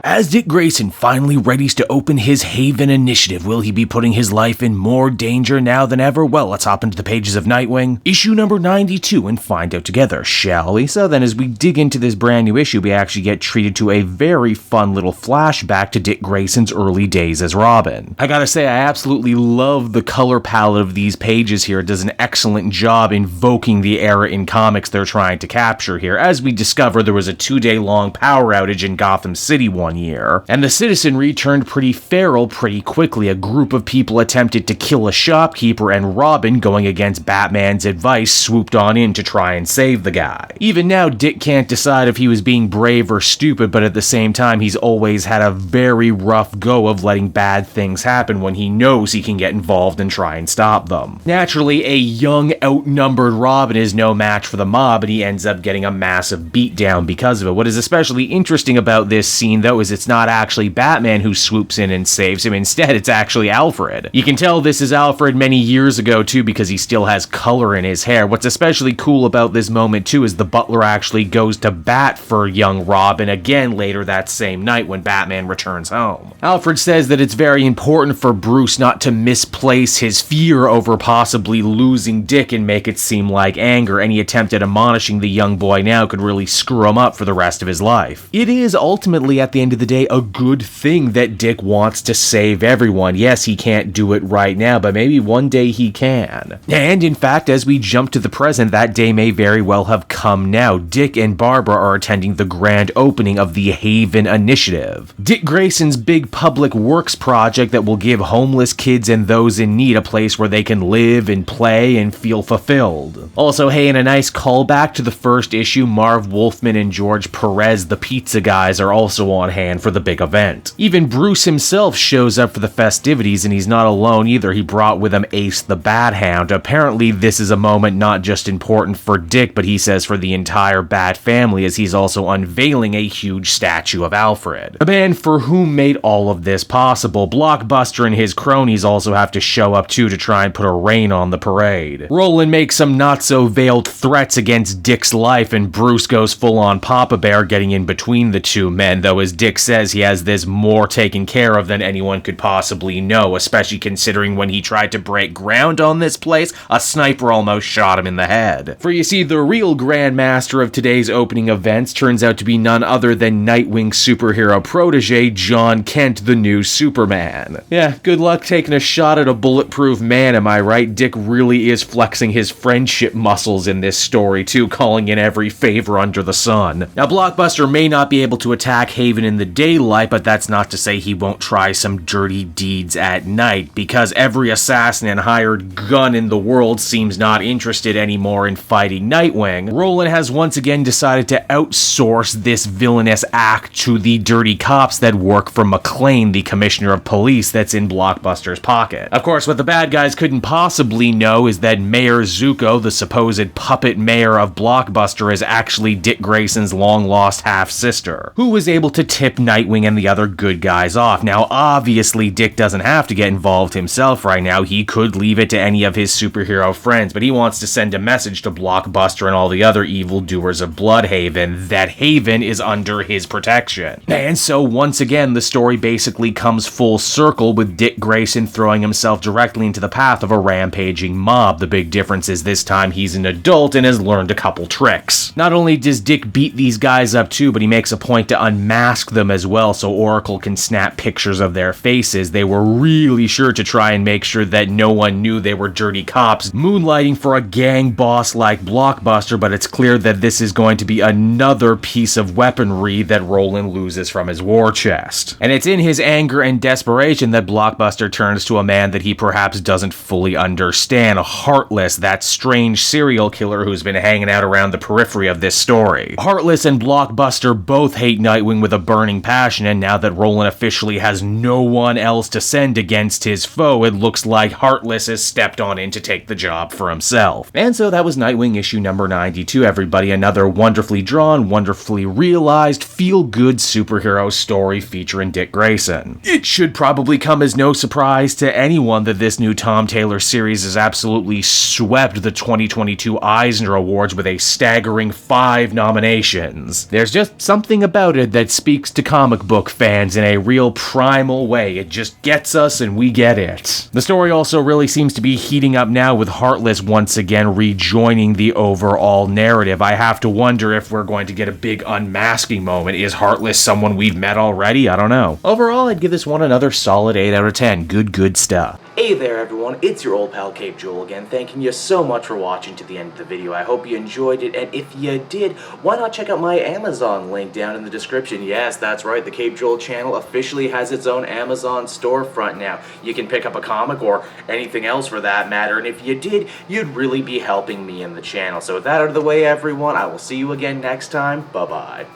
As Dick Grayson finally readies to open his Haven initiative, will he be putting his life in more danger now than ever? Well, let's hop into the pages of Nightwing, issue number 92, and find out together, shall we? So then, as we dig into this brand new issue, we actually get treated to a very fun little flashback to Dick Grayson's early days as Robin. I gotta say, I absolutely love the color palette of these pages here. It does an excellent job invoking the era in comics they're trying to capture here. As we discover, there was a 2-day-long power outage in Gotham City one year, and the citizenry turned pretty feral pretty quickly. A group of people attempted to kill a shopkeeper, and Robin, going against Batman's advice, swooped on in to try and save the guy. Even now, Dick can't decide if he was being brave or stupid, but at the same time, he's always had a very rough go of letting bad things happen when he knows he can get involved and try and stop them. Naturally, a young, outnumbered Robin is no match for the mob, and he ends up getting a massive beatdown because of it. What is especially interesting about this scene, though, is it's not actually Batman who swoops in and saves him. Instead, it's actually Alfred. You can tell this is Alfred many years ago, too, because he still has color in his hair. What's especially cool about this moment, too, is the butler actually goes to bat for young Robin again later that same night when Batman returns home. Alfred says that it's very important for Bruce not to misplace his fear over possibly losing Dick and make it seem like anger. Any attempt at admonishing the young boy now could really screw him up for the rest of his life. It is ultimately, at the end of the day, a good thing that Dick wants to save everyone. Yes, he can't do it right now, but maybe one day he can. And in fact, as we jump to the present, that day may very well have come now. Dick and Barbara are attending the grand opening of the Haven Initiative, Dick Grayson's big public works project that will give homeless kids and those in need a place where they can live and play and feel fulfilled. Also, hey, in a nice callback to the first issue, Marv Wolfman and George Perez, the pizza guys, are also on hand for the big event. Even Bruce himself shows up for the festivities, and he's not alone either. He brought with him Ace the Bat Hound. Apparently, this is a moment not just important for Dick, but he says for the entire Bat family, as he's also unveiling a huge statue of Alfred, a man for whom made all of this possible. Blockbuster and his cronies also have to show up too to try and put a rein on the parade. Roland makes some not-so-veiled threats against Dick's life, and Bruce goes full-on Papa Bear, getting in between the two men, though as Dick says, he has this more taken care of than anyone could possibly know, especially considering when he tried to break ground on this place, a sniper almost shot him in the head. For you see, the real Grandmaster of today's opening events turns out to be none other than Nightwing superhero protege John Kent, the new Superman. Yeah, good luck taking a shot at a bulletproof man, am I right? Dick really is flexing his friendship muscles in this story too, calling in every favor under the sun. Now, Blockbuster may not be able to attack Haven in the daylight, but that's not to say he won't try some dirty deeds at night, because every assassin and hired gun in the world seems not interested anymore in fighting Nightwing. Roland has once again decided to outsource this villainous act to the dirty cops that work for McClane, the commissioner of police that's in Blockbuster's pocket. Of course, what the bad guys couldn't possibly know is that Mayor Zucco, the supposed puppet mayor of Blockbuster, is actually Dick Grayson's long-lost half-sister, who was able to tip Nightwing and the other good guys off. Now, obviously, Dick doesn't have to get involved himself right now. He could leave it to any of his superhero friends, but he wants to send a message to Blockbuster and all the other evildoers of Blüdhaven that Haven is under his protection. And so, once again, the story basically comes full circle, with Dick Grayson throwing himself directly into the path of a rampaging mob. The big difference is this time he's an adult and has learned a couple tricks. Not only does Dick beat these guys up too, but he makes a point to unmask them as well so Oracle can snap pictures of their faces. They were really sure to try and make sure that no one knew they were dirty cops moonlighting for a gang boss like Blockbuster, but it's clear that this is going to be another piece of weaponry that Roland loses from his war chest. And it's in his anger and desperation that Blockbuster turns to a man that he perhaps doesn't fully understand, Heartless, that strange serial killer who's been hanging out around the periphery of this story. Heartless and Blockbuster both hate Nightwing with a burning passion, and now that Roland officially has no one else to send against his foe, it looks like Heartless has stepped on in to take the job for himself. And so that was Nightwing issue number 92, everybody. Another wonderfully drawn, wonderfully realized, feel-good superhero story featuring Dick Grayson. It should probably come as no surprise to anyone that this new Tom Taylor series has absolutely swept the 2022 Eisner Awards with a staggering 5 nominations. There's just something about it that speaks to comic book fans in a real primal way. It just gets us and we get it. The story also really seems to be heating up now with Heartless once again rejoining the overall narrative. I have to wonder if we're going to get a big unmasking moment. Is Heartless someone we've met already? I don't know. Overall, I'd give this one another solid 8 out of 10. Good stuff. Hey there everyone, it's your old pal Cape Joel again, thanking you so much for watching to the end of the video. I hope you enjoyed it, and if you did, why not check out my Amazon link down in the description. Yes, that's right, the Cape Joel channel officially has its own Amazon storefront now. You can pick up a comic or anything else for that matter, and if you did, you'd really be helping me and the channel. So with that out of the way everyone, I will see you again next time. Bye-bye.